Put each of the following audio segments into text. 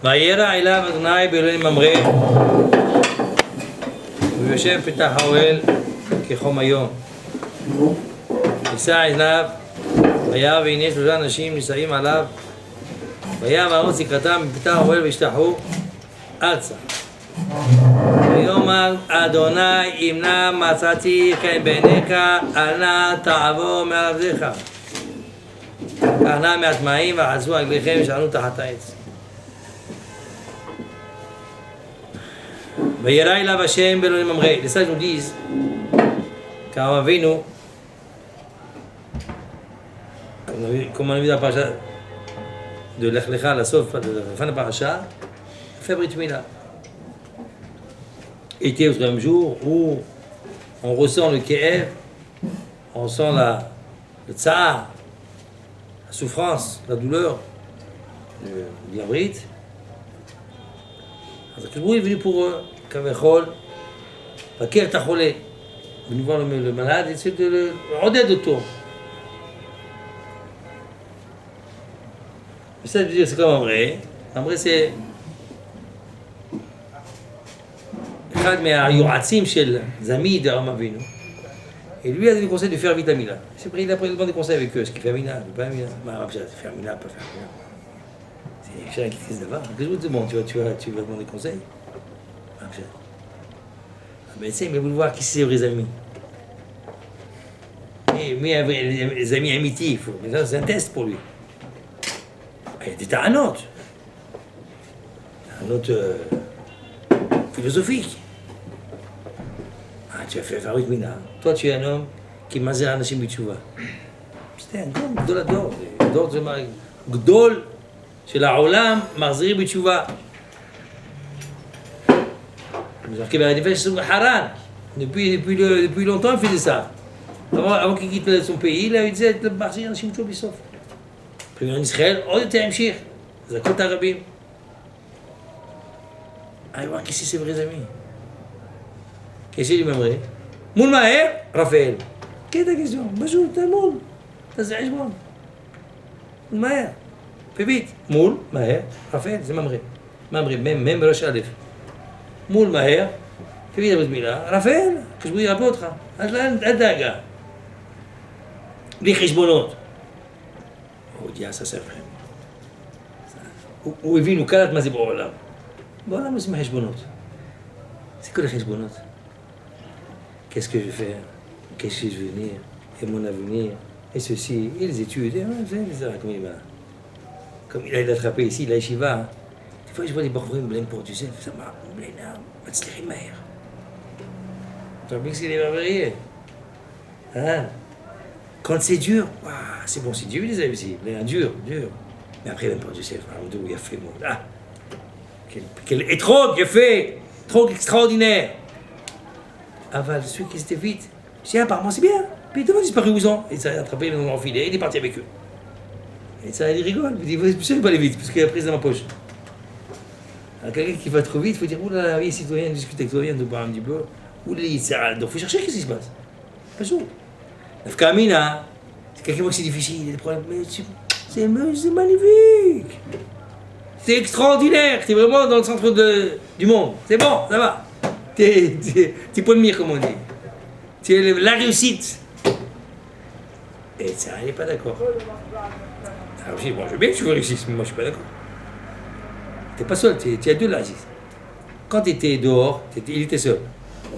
וירא אליו אדוני באלוהים ממרא ויושב פתח האוהל כחום היום. יישא עיניו וירא והנה שלושה אנשים נישאים עליו וירא אהרון סיכתם מפתח האוהל וישתחו ארצה. ויאמר אדוני אם נא מצאתי חן בעיניך אל נא תעבור מעל עבדיך. קח נא מעט מים וחצו רגליכם ושענו תחת העץ. וירא אליו השם באלוהים ממרא. Les sages nous disent qu'Abraham Avinu, comme on a vu dans la paracha de Lech Lecha à la fin de la paracha, fait Brit Mila. Était au troisième jour où on ressent le Ke'ev, on sent le tsar, la souffrance, la douleur de la Brit. Donc le est venu pour eux, Kavechol, Vakir Tacholé, venu voir le malade et essayer de le roder autour. Mais ça veut dire c'est comme Amré. Amré c'est אחד מהיועצים של זמיד אברהם אבינו. Et lui a donné le conseil de faire vite la Mila. Il a pris le bon des conseils avec eux. Est-ce qu'il fait Mila? Il fait pas Mila. Faire Mila, pas faire Mila. C'est cher qui crise d'abord. Qu'est-ce que je te demande? Tu vas demander conseil? Mais tu sais, mais vous le voir qui c'est vrais amis. Mais les amis amitiés, c'est un test pour lui. Il y a des taranotes. Taranotes philosophiques. Tu as fait Farouk Mina. Toi, tu es un homme qui mazé Anashim Bitshuva. C'était un homme, Gdol Ador. Gdol של העולם מחזירים בתשובה. Depuis longtemps, il faisait ça. Avant qu'il quitte son pays, il disait מחזיר אנשים בתשובה בסוף. puis en Israël, עוד יותר המשיך. זכות הרבים. allez voir qui c'est ses vrais amis. Qu'est-ce qu'il m'aimerait? מול מהר, רפאל. quelle est ta question? bonjour, t'es moule. t'as זה חשבון. מול מהר. Vite, moule, Maher, Raphaël, c'est Mamré. Mamré, même Rosh Aleph. Moule, Maher, fais vite la Bismillah. Raphaël, que je vous dis l'apôtre. Adaga. Les Cheshbonot. Oh, dit, ça c'est vrai. Où est venu Kalat Mazé Boralam? Boralam, c'est ma Cheshbonot. C'est que les Cheshbonot? Qu'est-ce que je vais faire? Qu'est-ce que je vais venir? Et mon avenir? Et ceci, et les études, et comme il va. Comme il a attrapé ici, la yeshiva, des fois je vois des barbares blêmes pour tu sais, ça m'a blême, va te tirer mère. Tu vois bien que c'est des barbaries. Hein? Quand c'est dur, c'est bon, c'est Dieu les a aussi, dur. Mais après, même pour tu sais, il a fait mon. Ah! Quel étrog, il a fait! Étrog extraordinaire! Aval, celui qui s'était vite, je dis, apparemment c'est bien. Puis tout le monde disparu où ils ont. Et ça a attrapé, ils l'ont enfilé, il est parti avec eux. Et ça, il rigole, il dit, vous ne pas aller vite, parce qu'il a pris dans ma poche. Alors, quelqu'un qui va trop vite, il faut dire, oulala, viens ici, toi, viens discuter avec toi, viens nous parler un petit peu. Oulala, donc il faut chercher qu'est-ce qui se passe. Pas sûr. Nafkamina, c'est quelqu'un qui c'est difficile, il y a des problèmes, mais c'est magnifique. C'est extraordinaire, t'es vraiment dans le centre du monde. C'est bon, ça va. T'es pas le mire, comme on dit. C'est la réussite. Et ça, elle n'est pas d'accord. Alors je dis, bon, je veux bien que tu réussisses, mais moi je suis pas d'accord. T'es pas seul, t'es à deux là, Aziz. Quand t'étais dehors, il était seul.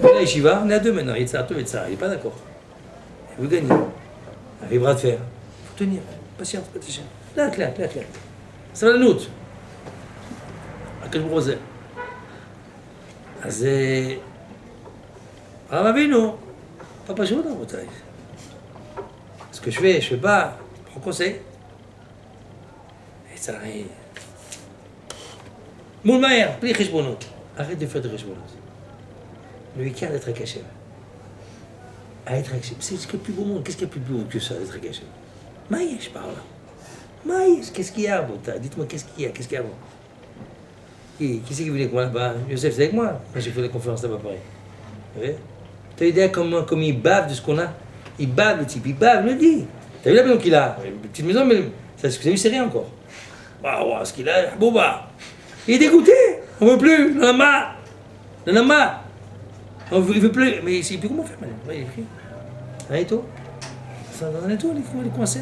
Là, Yeshiva, on est à deux maintenant, il est pas d'accord. Et vous gagnez. Avec bras de fer. Faut tenir, patience, patience. Là, clair. Ça va la note. À quel brosé. אז הרב אבינו, pas פשוט רבותיי. Ce que je fais pas, je prends conseil. Ça arrive. Moule Maher, plie Cheshbonot. Arrête de faire de Cheshbonot. Le week-end, être à Kachem. À être à Kachem. C'est ce qu'il y a plus beau monde. Qu'est-ce qu'il y a plus beau que ça, être à Kachem? Maïe, je parle là. Maïe, qu'est-ce qu'il y a, Bota? Dites-moi, qu'est-ce qu'il y a avant? Qui c'est qui venait avec moi là-bas? Youssef, c'est avec moi. Quand j'ai fait la conférence là-bas, pareil. Vous voyez? T'as idée comme il bave de ce qu'on a? Il bave, le type, il le dit. T'as vu la maison qu'il a? Une petite maison, mais ça, c'est rien encore. Waouh, ce qu'il a, Bouba. Il est dégoûté. On ne veut plus. On en a marre. On en a marre. Il ne veut plus. Mais il ne sait plus comment faire maintenant. Il est écrit. Un étau. Dans un étau, il est coincé.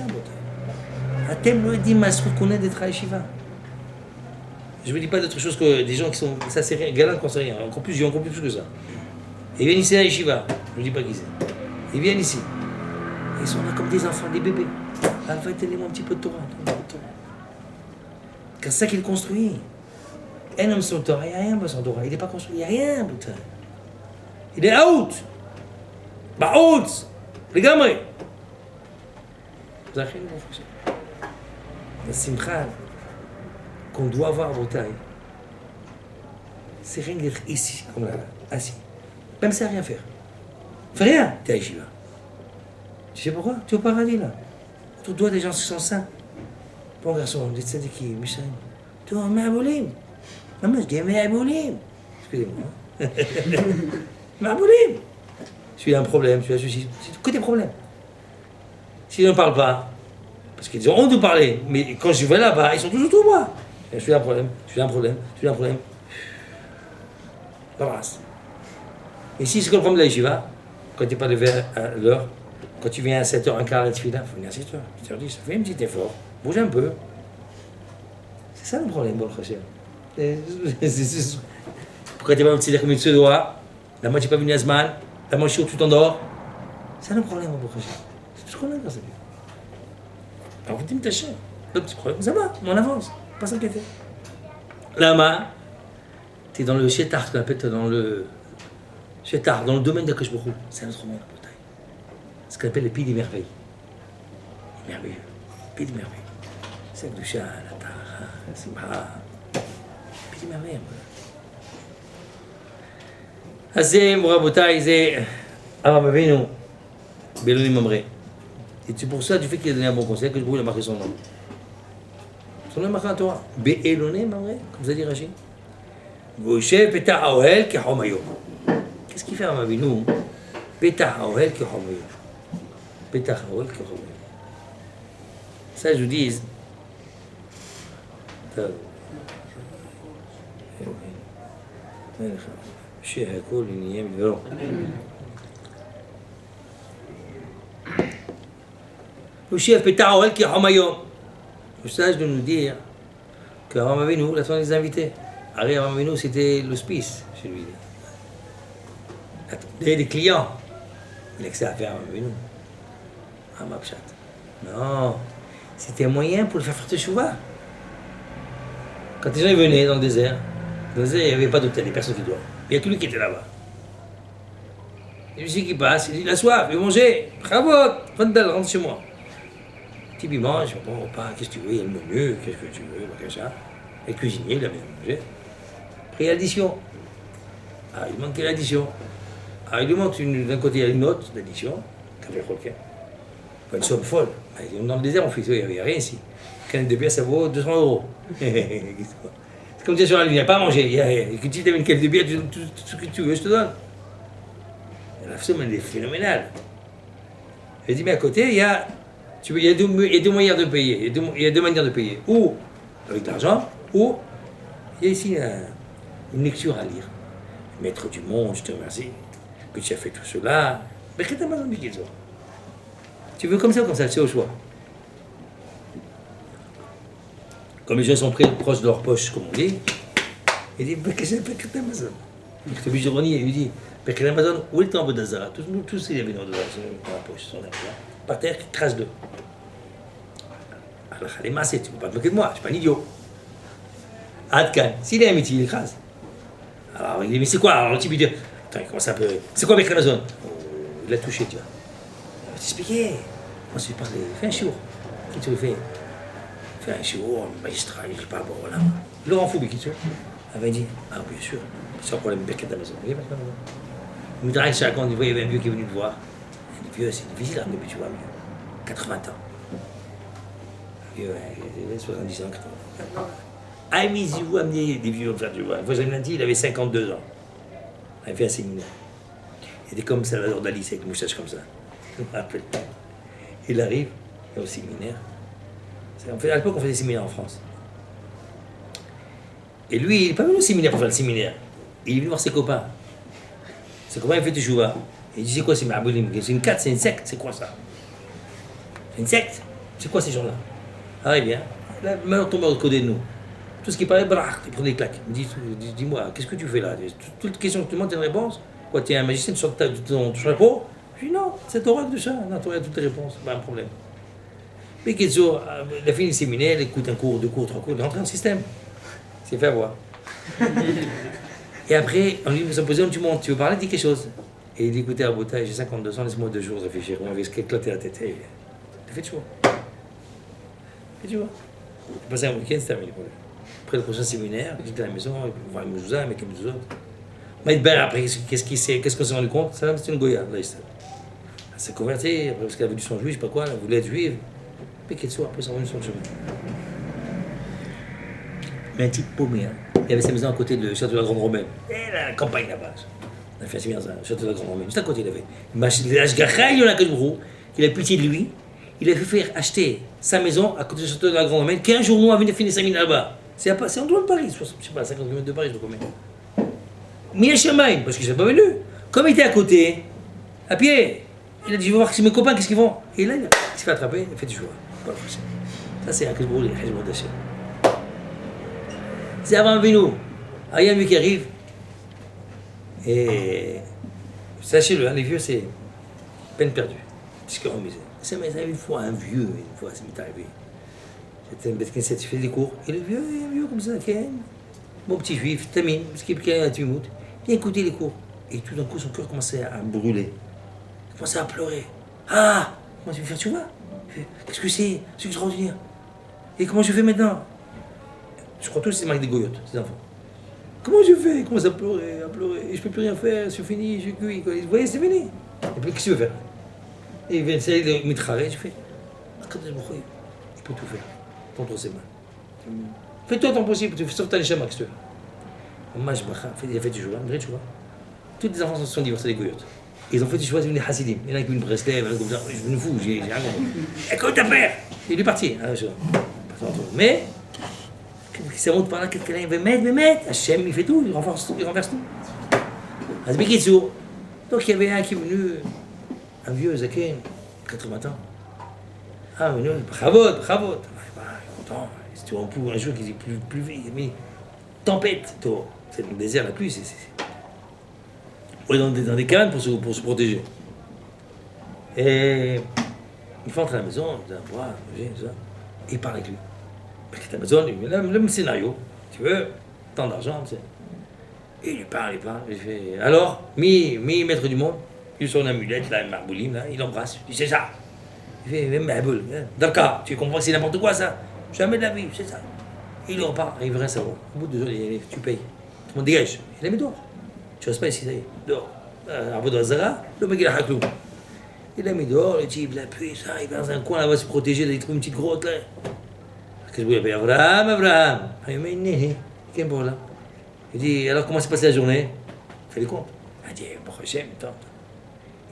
Atem le dit Masroud qu'on est d'être à Yeshiva. Je ne vous dis pas d'autre chose que des gens qui sont. Ça, c'est rien. Galant, c'est rien. Encore plus, j'ai encore plus que ça. Ils viennent ici à Yeshiva. Je ne dis pas qui c'est. Ils viennent ici. Ils sont là comme des enfants, des bébés. Va tenez-moi un petit peu de Torah. C'est ça qu'il construit. Un homme sans Torah, il n'y a rien sans Torah. Il n'est pas construit, il n'y a rien, putain. Il est out. Bah, out. Les gamins. Vous avez mon frère. La simcha qu'on doit avoir au taille, c'est rien d'être ici, comme là, assis. Même ça, rien faire. Fais rien, t'es à Yeshiva. Tu sais pourquoi? Tu es au paradis, là. Autour de toi, des gens qui sont saints. Bon garçon, des tzadiki, Michel. Tu es un ma'aboulim. Maman, je dis ma'aboulim. Excusez-moi. Ma'aboulim. S'il y a un problème, tu as ceci. C'est que des problèmes. S'ils ne parlent pas, parce qu'ils ont honte de parler, mais quand je vais là-bas, ils sont tous autour de moi. Je suis un problème, je suis un problème, je suis un problème. T'embrasses. Et si c'est comme le problème de la yeshiva, quand tu n'es pas levé à l'heure, quand tu viens à 7h15 à la tefila, il faut venir à 7h. 7h10, fais un petit effort, bouge un peu. C'est ça le problème, bon Hashem. Pourquoi tu n'es pas venu comme il se doit? La moitié pas venu à Zman, la moitié tu t'endors. C'est le problème, bon Hashem. C'est tout ce qu'on a dans cette vie. Alors vous dites, tâchez. Le petit problème, ça va, on avance, pas s'inquiéter. Là-bas, tu es dans le Shetar, qu'on appelle dans le Shetar, dans le domaine de Akash Baruch Hu. C'est un autre monde, la bataille. Ce qu'on appelle les pays des merveilles. Les merveilleux. Les pays des merveilles. C'est le Gdusha, la Tahara, la Simha. Les pays des merveilles. Azem, Rabotai, c'est Abraham Avinu, Belonim Mamre. Et c'est pour ça, du fait qu'il a donné un bon conseil, que le bruit a marqué son nom. Son nom est marqué en Torah. Be'eloné, Mamre, comme ça dit Rachid. Voshev Petah Haohel Kehomayom. Qu'est-ce qu'il fait à Avinu? Petah Haohel Kehomayom. Petah Haohel Kehomayom. Ça, je vous dis. Chez Hakol, il y a un le chef Petah Haohel Kehomayom. Le sage de nous dire qu'Abraham Avinu, il attendait des invités. Abraham Avinu, c'était l'hospice chez lui. Il attendait des clients. Il a que ça à faire, Abraham Avinu. Ah, ma pchat. Non, c'était un moyen pour le faire teshuva. Quand les gens venaient dans le désert, il n'y avait pas d'hôtel, il n'y avait personne qui dormait. Il n'y a que lui qui était là-bas. Et lui qui passe, il dit, la soif, il veut manger. Bravo, rentre chez moi. Il mange, bon repas, qu'est-ce que tu veux, il y a le menu, qu'est-ce que tu veux, machin. Et le cuisinier, il a bien mangé. Après, il y a l'addition. Ah, il manquait l'addition. Ah, il lui manque d'un côté, il y a une note d'addition, café croquet. Pas une somme folle. Dans le désert, on fait ça, il n'y avait rien ici. Une canette de bière, ça vaut 200 €. C'est comme dire sur la ligne, il n'y a pas à manger, il n'y a rien. Et si tu avais une canette de bière, tout ce que tu veux, je te donne. Et la somme, elle est phénoménale. Elle dit, mais à côté, il y a deux manières de payer. Il y a deux manières de payer. Ou avec de l'argent, ou il y a ici une lecture à lire. Maître du monde, je te remercie que tu as fait tout cela. Mais qu'est-ce que tu as besoin de dire? Tu veux comme ça ou comme ça? C'est au choix. Comme les gens sont proches de leur poche, comme on dit, il dit, qu'est-ce que tu as besoin? Il te oblige de renier, il lui dit, Birkat Hamazon, où est le tambour d'Azara? Tous, il y avait dans la poche, sont là, par terre, qui trace d'eux. Alors, les masses, tu ne peux pas te moquer de moi, je ne suis pas un idiot. Adkan, s'il est amitié, il écrase. Alors, il dit, mais c'est quoi? Alors, le type, il dit, attends, comment ça peut. C'est quoi Birkat Hamazon? Il l'a touché, tu vois. Il va t'expliquer. Moi, je parle, fais un chiour. Qui te le fait? Fais un chiour, magistral, il n'est pas bon, là. Il le rend fou, mais qui te le fait? Il va dire, ah, bien sûr, c'est un problème Birkat Hamazon. Il me dirait que quand il y avait un vieux qui est venu te voir. Il dit, vieux, c'est difficile à ramener, tu vois, vieux. 80 ans. Vieux, 70 ans, 80 ans. Ah, mais si vous amenez des vieux comme ça, tu vois. Une fois, j'avais dit, il avait 52 ans. Il a fait un séminaire. Il était comme Salvador Dali, avec une moustache comme ça. Je me rappelle. Il arrive au séminaire. À l'époque, on faisait des séminaires en France. Et lui, il n'est pas venu au séminaire pour faire le séminaire. Il est venu voir ses copains. Ses copains, ils font teshuva. Et il dit, c'est quoi ces Ma'aboulim? C'est une carte, c'est une secte, c'est quoi ça? C'est une secte? C'est quoi ces gens-là? Ah, il vient. Là, maintenant, tombe à côté de nous. Tout ce qui parlait, il prend des claques. Il me dit, dis-moi, qu'est-ce que tu fais là? Toutes les questions que tu demandes, tu as une réponse? Quoi, tu es un magicien, tu sors de ton chapeau? Je dis, non, c'est Torah de ça. Non, tu as toutes les réponses, pas un problème. Mais Ketzo, il a fini le séminaire, il écoute un cours, deux cours, trois cours, il est rentré dans le système. Il s'est fait avoir. Et après, on lui a posé, tu montes, tu veux parler, dis quelque chose. Et il dit, écoutez, à Bouta, j'ai 52 ans, laisse-moi 2 jours de réfléchir. On va éclater la tête. Et il a fait choix. Tu vois. J'ai passé un week-end, c'est terminé pour lui. Après le prochain séminaire, j'étais à la maison, il pouvait voir les Mezouza, avec les Mezouza. Mais après, qu'est-ce qu'on s'est rendu compte? Ça, c'était une Goya, là, elle s'est convertie, après, parce qu'elle avait du sang juif, je sais pas quoi, elle voulait être juive. Mais qu'est-ce que après, ça revenu sur le chemin. Mais un type paumé, hein. Il avait sa maison à côté du château de la Grande Romaine. Et la campagne là-bas. On a fait un séminaire, le château de la Grande Romaine. Juste à côté, il avait. Il a pitié de lui. Il a fait faire acheter sa maison à côté du château de la Grande Romaine, qu'un jour, nous, on venait finir 5 000 là-bas. C'est en dehors de Paris, je sais pas, 50 km de Paris, je sais pas combien. Mais Shamaïm, parce qu'il s'est pas venu. Comme il était à côté, à pied, il a dit, je vais voir mes copains, qu'est-ce qu'ils font. Et là, il s'est fait attraper, il a fait du choix. Ça, c'est un peu le Hajj d'Hachem. C'est avant le Bino. Il y a lui qui arrive. Et sachez-le, hein, les vieux, c'est peine perdue. C'est ça m'est arrivé une fois, un vieux, une fois, ça m'est arrivé. J'étais un bête qui fait des cours. Et le vieux, un vieux comme ça, mon petit juif, Tamine, parce qu'il a un timout, vient écouter les cours. Et tout d'un coup, son cœur commençait à brûler. Il commençait à pleurer. Ah, comment tu veux faire, tu vois? Qu'est-ce que c'est extraordinaire. Et comment je fais maintenant? Je crois tous que c'est marqué des goyotes, ces enfants. Comment je fais? Il commence à pleurer. Et je peux plus rien faire, c'est fini, j'ai cuit. Vous voyez, c'est fini. Et puis, qu'est-ce que tu veux faire? Et il vient essayer de me travailler, je fais. Quand je me crois, il peut tout faire. Contre ses mains. Fais-toi ton possible, sauf ta neshama, qu'est-ce que tu veux? Moi, il a fait du choix, un vrai choix. Tous les enfants se sont divorcés des goyotes. Ils ont fait du choix, ils sont venus Hasidim. Il y en a qui viennent Breslev, il y en a comme ça. Je suis venu fou, j'ai rien compris. Et comment ta père? Il est parti. Mais, ça monte par là, quelqu'un il veut mettre. Hachem, il fait tout, il renverse tout. Donc il y avait un qui est venu, un vieux Zaken, 80 ans. Ah, mais non, bravo. Il est content. C'est un jour qui dit plus vite, mais tempête, c'est le désert, la pluie, c'est. On est dans des cabanes pour se protéger. Et il fait entrer à la maison, il dit, tout ça. Et il parle avec lui. Parce que Amazon, il met le même scénario. Tu veux, tant d'argent, tu sais. Et il lui parle. Il fait, alors, maître du monde, il a son amulette, là, un marboulim, là, il l'embrasse. Il dit, c'est ça. Il fait, même Marboul, d'accord, tu comprends que c'est n'importe quoi, ça? Jamais de la vie, c'est ça. Il repart, il veut rien savoir. Au bout de 2 heures, tu payes. Tout le monde dégage. Il la met dehors. Tu restes pas ici, ça y est, dehors. Arbo de Zara, le mec il a haklou. Il l'a mis dehors, le type, la pluie, ça, il va dans un coin, là, va se protéger, il trouve une petite grotte, là. Qu'est-ce que je voulais faire? Abraham. Il m'a dit, qu'est-ce que là? Il dit, alors comment s'est passée la journée? Fais les comptes. Il dit, bon, j'aime, tant.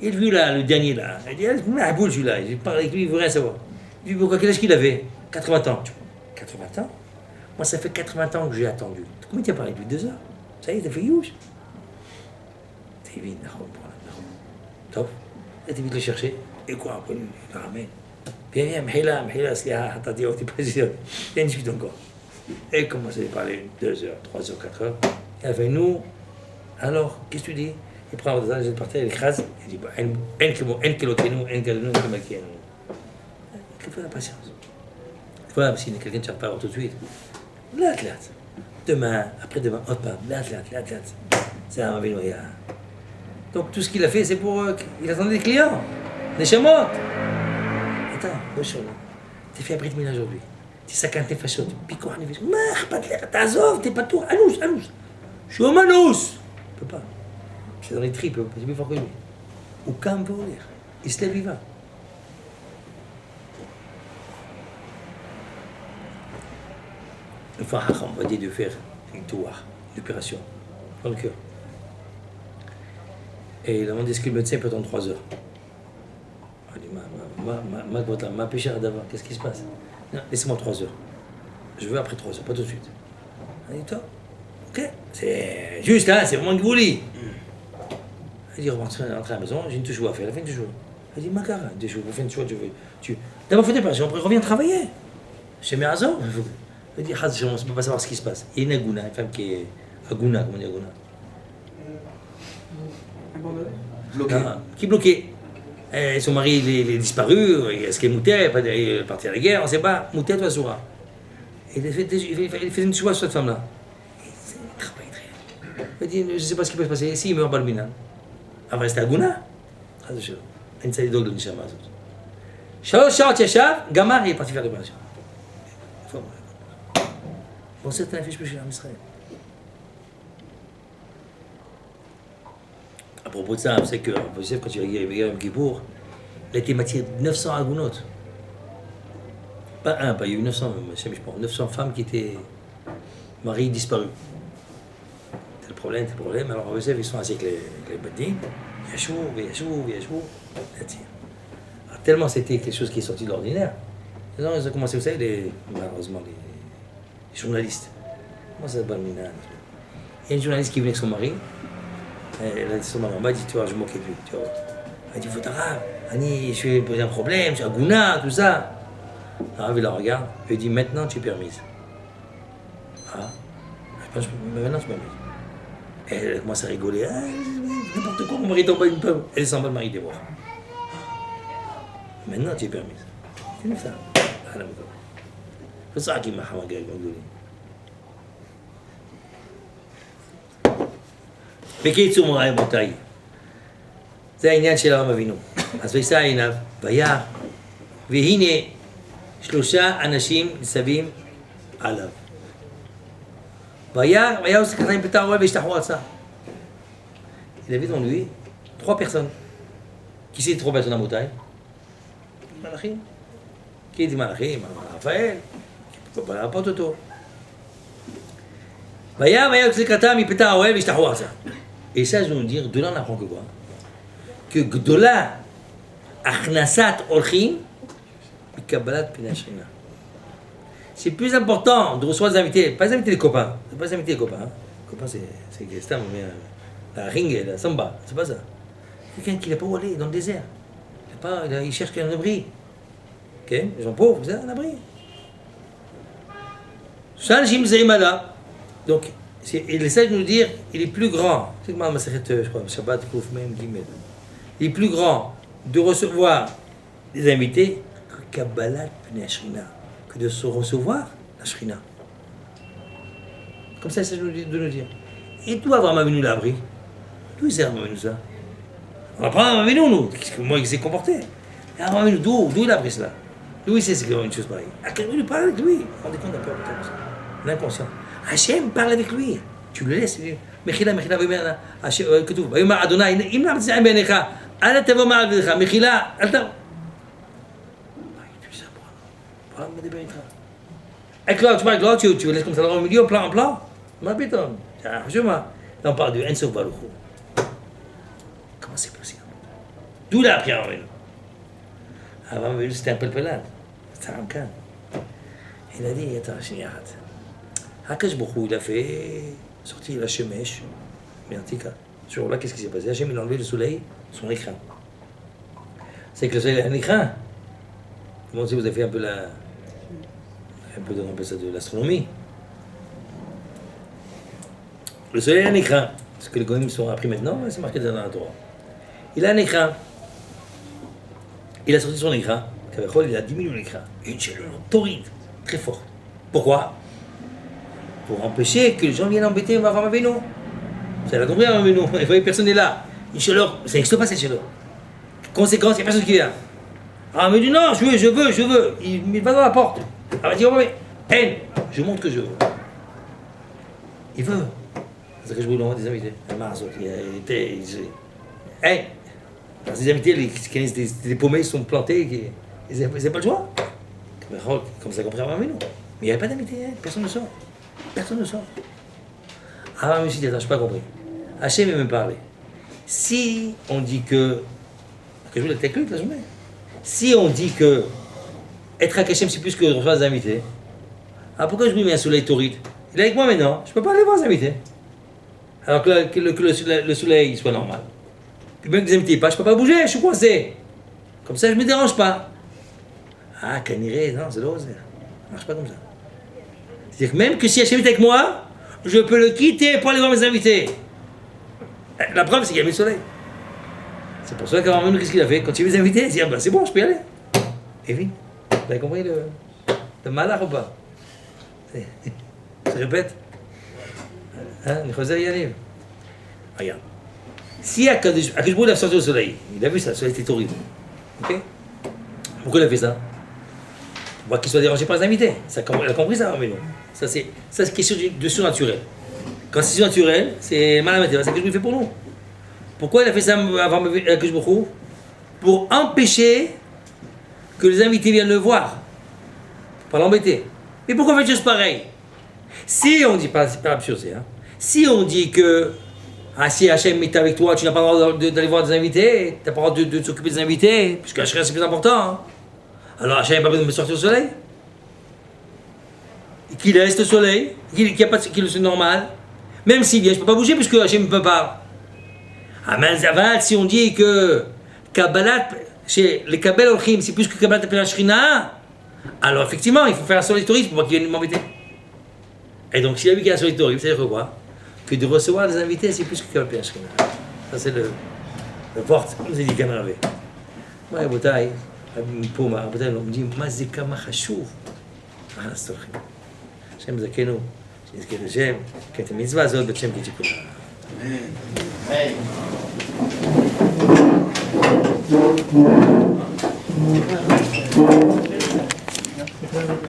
Il vu là, le dernier là. Il dit, ah, boule celui-là. J'ai parlé avec lui, il veut rien savoir. Il dit, pourquoi, quel âge qu'il avait? 80 ans. 80 ans? Moi, ça fait 80 ans que j'ai attendu. Combien tu as parlé avec lui? 2 heures? Ça y est, t'as fait youch? T'es vite, top. Et t'es vite le chercher. Et quoi, après, il le ramène. Viens, Mhila, Sliha, t'es pas sûr. Viens, discute encore. Et il commence à parler 2 heures, 3 heures, 4 heures. Et avec nous, alors, qu'est-ce que tu dis? Il prend le désir de partir, il écrase. Il dit, en kilotenu, en kilotenu, comme il y a. Il faut la patience. Il faut si quelqu'un ne cherche pas tout de suite. Là. Demain, après-demain, autre part. Là. C'est un vélo. Donc tout ce qu'il a fait, c'est pour. Il attendait des clients. Des chamottes. Attends, t'es fait abri de mille aujourd'hui. T'es 50 fachot. Puis quoi, on est fait. Pas de l'air, t'azov, t'es pas tout. Allons. Je suis au manous. Je peux pas. C'est dans les tripes, c'est plus fort que lui. Ou quand peut lire. Il se lève, il va. Une fois, on va dire de faire une opération dans le cœur. Et il a demandé ce que le médecin peut attendre 3 heures. Il dit, ma péchère d'avant, qu'est-ce qui se passe? Non, laissez-moi 3 heures. Je veux après 3 heures, pas tout de suite. Il dit, toi, Ok, c'est juste, hein, c'est vraiment une goulie. Elle dit, rentre à la maison, j'ai une touche à faire, elle fait une touche. Elle dit, ma cara, une touche, fais une touche, D'abord, faut pas, on reviens travailler. Chez mes hasards, elle dit, on ne peut pas savoir ce qui se passe. Il y a une Aguna, une femme qui est Aguna, comment on dit Aguna? Bloqué. Qui est bloquée. Et son mari il est disparu, est-ce qu'il est mouté, il est parti à la guerre, on ne sait pas. Mouté, toi, Soura. Il fait une choix sur cette femme-là. Il travaille très bien. Il dit, je ne sais pas ce qui peut se passer. Si, il meurt Balmina. Après, c'était Aguna. אין צריך לדאוג לנשמה הזאת. 3 שעות ישב, גמר, היא parti faire l'opération. איפה הוא? מוסר את הנפש בשביל עם ישראל. À propos de ça, vous savez que Yosef, quand il y a Yom Kippour, il a été matiré de 900 agounotes. Pas un, il y a eu 900, je pense, 900 femmes qui étaient maris disparus. C'est le problème. Alors Yosef, ils sont assis avec les badins. Yachou. Alors, tellement c'était quelque chose qui est sorti de l'ordinaire. Ils ont commencé, vous savez, malheureusement, les journalistes. Comment ça s'appelle, Mina? Il y a une journaliste qui venait avec son mari. Elle a dit son mari en bas, elle dit, tu vois, je ne m'occupe plus. Tu vois. Elle dit, faut t'arrêter. Annie, je vais poser un problème, j'ai un gouna, tout ça. Alors, il la regarde, il lui dit, maintenant tu es permise. Ah, maintenant tu es permise. Elle commence à rigoler. Ah, n'importe quoi, mon mari tombe une pomme. Elle s'en va, le mari dévore. Maintenant tu es permise. C'est ça. C'est ça qui m'a hamagé. בקיצור רבותיי, זה העניין של אברהם אבינו. אז וישא עיניו, וירא, והנה 3 אנשים ניצבים עליו. וירא עושה ככה עם פתח האוהל וישתחו ארצה. Il avait devant lui 3 personnes. Qui c'est les 3 personnes רבותיי? מלאכים. qui dit מלאכים? רפאל, qui peut pas rapporter אותו. וירא עושה ככה מפתח האוהל וישתחו ארצה. Et ça, je veux dire, de là, on apprend que quoi? Que Gdola, Achnasat Orchim, Kabbalat Pinashrina. C'est plus important de recevoir des invités, pas des copains. C'est pas des invités les copains. Hein. Les copains, c'est la ringue, la samba, c'est pas ça. Quelqu'un qui n'a pas où aller, dans le désert. Il cherche un abri. Ok? Les gens pauvres, c'est un abri. Shanjim Zaymala. Donc, il essaie de nous dire, il est plus grand, c'est le Maseret, je crois, Shabbat, Kouf, même, Gimel. Il est plus grand de recevoir des invités que Kabbalat Pnei Shrina, que de se recevoir la Shrina. Comme ça, c'est de nous dire. Et d'où Abraham Avinu l'a appris? D'où il sait Abraham Avinu ça? On va prendre Abraham Avinu, nous, comment il s'est comporté. Et Abraham Avinu, d'où il a appris cela? D'où il sait c'est une chose pareille? À quel moment il parle avec lui? Rendez compte un peu comme ça. L'inconscient. Hachem parle avec lui. Tu le laisses. Mechila, כתוב, ויאמר אדוני, אם לא תמצא בעיניך, אל תבוא מעל בדך, מחילה, אל תבוא. Parle, me débat, avec l'autre, tu vois, avec l'autre, tu le laisses comme ça dans le milieu, en plan. Ma bétonne. Là, on parle de Ensof Baruch. Comment c'est possible? D'où il a appris Abraham Avinu? C'était un pelpelade. C'était un ramcan. Il a dit, attends, je n'y arrête. Akash Baruch il a fait sortir la Shemesh, Mertika. Ce jour-là, qu'est-ce qui s'est passé? Hachem, il a enlevé le soleil, son écran. C'est que le soleil a un écran. Comment si vous avez fait un peu de l'astronomie? Le soleil a un écran. Ce que les goïms sont appris maintenant, c'est marqué dans la Torah. Il a un écran. Il a sorti son écran. Il a diminué l'écran. Une chaleur torride, très forte. Pourquoi? Pour empêcher que les gens viennent embêter Abraham Avinu. Ça l'a compris Abraham Avinu. Il voyait personne n'est là. Une chaleur, ça n'existe pas cette chaleur. Conséquence, il n'y a personne qui vient. Ah, mais dit non, je veux. Il va dans la porte. Ah, il dit, oh, mais, je montre que je veux. Il veut. C'est que je voulais envoyer des invités. Les invités, les paumés, ils sont plantés, ils n'avaient pas le choix. Comme ça, compris Abraham Avinu. Mais il n'y avait pas d'invités, personne ne sort. Ah, mais je dis, attends, je n'ai pas compris. Hachem me parler. Si on dit que je voulais être toute la journée. Si on dit que être avec Hachem c'est plus que de recevoir des invités, pourquoi je lui mets un soleil torride? Il est avec moi maintenant, je ne peux pas aller voir les invités. Alors que le soleil soit normal. Que même que les invités passent, je ne peux pas bouger, je suis coincé. Comme ça, je ne me dérange pas. Ah, Kaniré, non, c'est l'ose. Ça ne marche pas comme ça. C'est-à-dire que même que si Hachem est avec moi, je peux le quitter pour aller voir mes invités. La preuve, c'est qu'il y a mis le soleil. C'est pour ça qu'avant même, qu'est-ce qu'il a fait? Quand il y a mes invités, il dit, ah ben c'est bon, je peux y aller. Et oui, vous avez compris le malheur ou pas? Ça répète. Hein, José Yaniv. Regarde. Si Akadosh Baruch a sorti au soleil, il a vu ça, le soleil était horrible. Ok? Pourquoi il a fait ça? Pour pas qu'il soit dérangé par les invités. Il a compris ça, mais non. Ça c'est question de surnaturel. Quand c'est surnaturel, c'est mal à mettre. C'est ce que je lui fais pour nous. Pourquoi il a fait ça avant Akadosh Baruch? Pour empêcher que les invités viennent le voir. Pour pas l'embêter. Mais pourquoi faire des choses pareilles? Si on dit, c'est pas absurde, hein. Si on dit que si Hachem est avec toi, tu n'as pas le droit d'aller voir des invités, tu n'as pas le droit de s'occuper des invités, puisque Hachem c'est plus important. Hein. Alors Hachem n'a pas besoin de me sortir au soleil. Qu'il laisse le soleil, qu'il c'est normal. Même s'il vient, je ne peux pas bouger puisque Hachem ne peut pas. Zavad, si on dit que Kabbalat, chez les Kabbal Olchim, c'est plus que Kabbalat appelle la Shrina, alors effectivement, il faut faire un soleil tourisme pour qu'il vienne m'embêter. Et donc, s'il y a vu qu'il y a un soleil tourisme, c'est-à-dire quoi? Que de recevoir des invités, c'est plus que Kabbalat appelle la Shrina. Ça, c'est le porte, comme c'est dit Kanarave. Moi, Botaï, pour moi, Botaï, on me dit, Mazika Machashouv. Ah, c'est vrai. Hachem Zakenu, שיזכה לשם, כי את המצווה הזאת בשם כתיקונה. אמן.